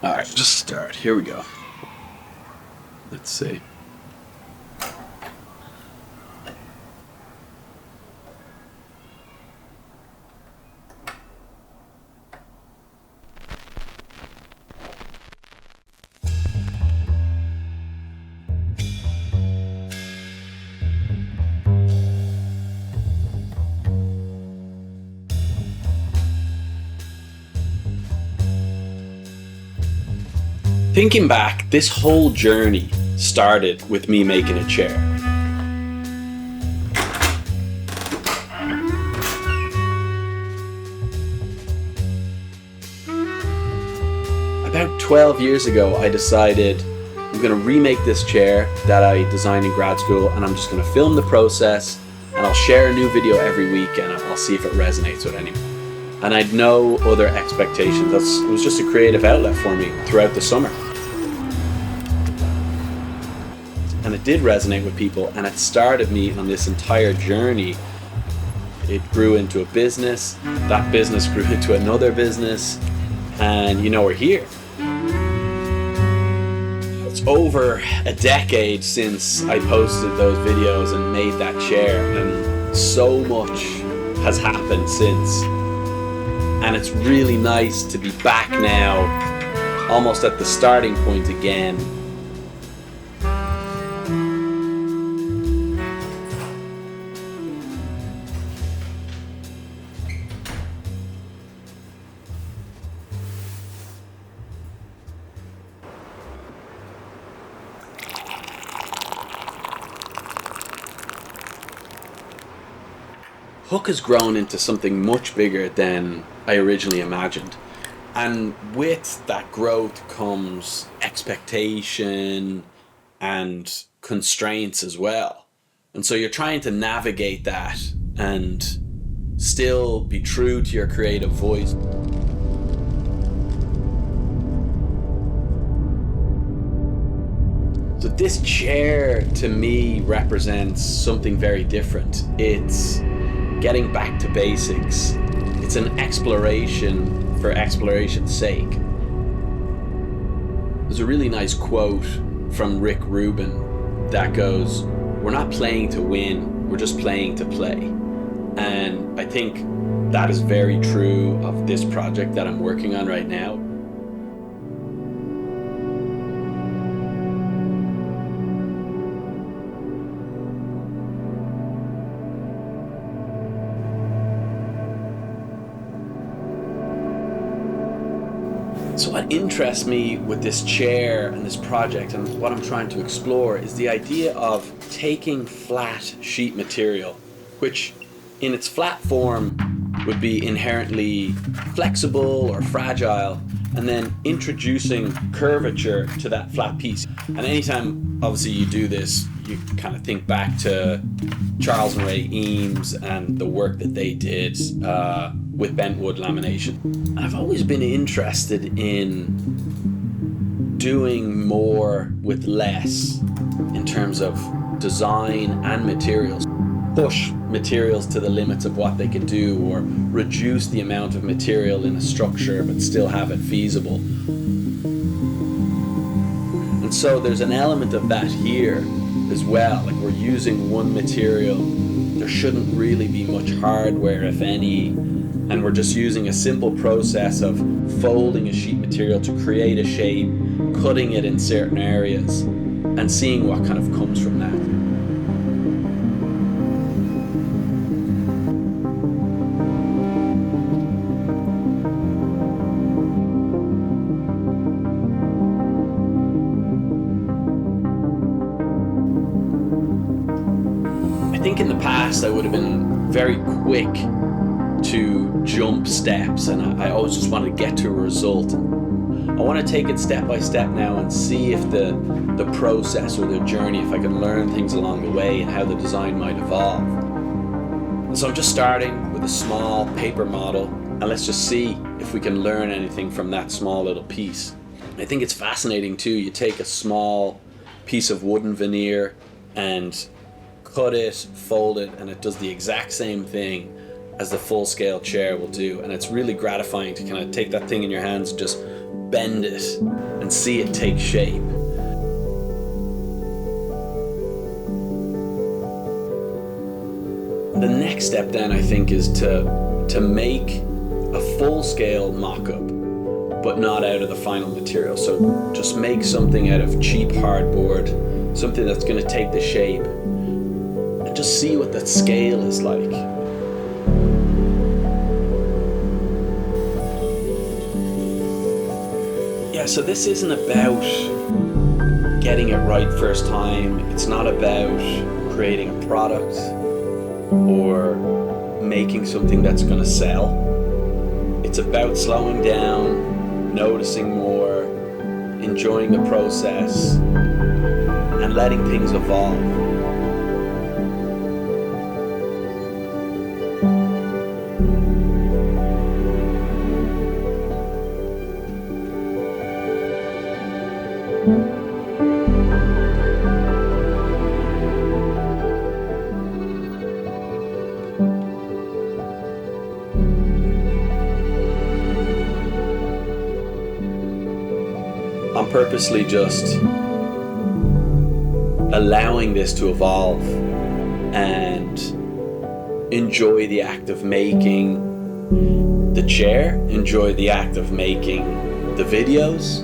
Alright, just start. Here we go. Let's see. Thinking back, this whole journey started with me making a chair. About 12 years ago, I decided I'm going to remake this chair that I designed in grad school, and I'm just going to film the process, and I'll share a new video every week, and I'll see if it resonates with anyone. And I'd no other expectations. It was just a creative outlet for me throughout the summer. And it did resonate with people, and it started me on this entire journey. It grew into a business, that business grew into another business, and we're here. It's over a decade since I posted those videos and made that chair, and so much has happened since. And it's really nice to be back now, almost at the starting point again. Hoek has grown into something much bigger than I originally imagined. And with that growth comes expectation and constraints as well. And so you're trying to navigate that and still be true to your creative voice. So this chair to me represents something very different. It's getting back to basics. It's an exploration for exploration's sake. There's a really nice quote from Rick Rubin that goes, "We're not playing to win, we're just playing to play." And I think that is very true of this project that I'm working on right now. So what interests me with this chair and this project and what I'm trying to explore is the idea of taking flat sheet material, which in its flat form would be inherently flexible or fragile, and then introducing curvature to that flat piece. And anytime obviously you do this, you kind of think back to Charles and Ray Eames and the work that they did with bentwood lamination. And I've always been interested in doing more with less in terms of design and materials. Push materials to the limits of what they could do, or reduce the amount of material in a structure but still have it feasible. And so there's an element of that here as well. Like, we're using one material, there shouldn't really be much hardware, if any, and we're just using a simple process of folding a sheet material to create a shape, cutting it in certain areas, and seeing what kind of comes from that. I think in the past I would have been very quick to jump steps, and I always just wanted to get to a result. I want to take it step by step now and see if the process or the journey, if I can learn things along the way and how the design might evolve. And so I'm just starting with a small paper model, and let's just see if we can learn anything from that small little piece. I think it's fascinating too. You take a small piece of wooden veneer and cut it, fold it, and it does the exact same thing as the full-scale chair will do, and it's really gratifying to kind of take that thing in your hands and just bend it and see it take shape. The next step then, I think, is to make a full-scale mock-up, but not out of the final material. So just make something out of cheap hardboard, something that's going to take the shape, and just see what that scale is like. Yeah, so this isn't about getting it right first time. It's not about creating a product or making something that's going to sell. It's about slowing down, noticing more, enjoying the process, and letting things evolve. I'm purposely just allowing this to evolve and enjoy the act of making the chair, enjoy the act of making the videos.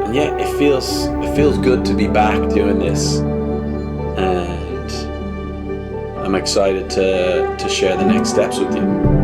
And yeah, it feels good to be back doing this. And I'm excited to share the next steps with you.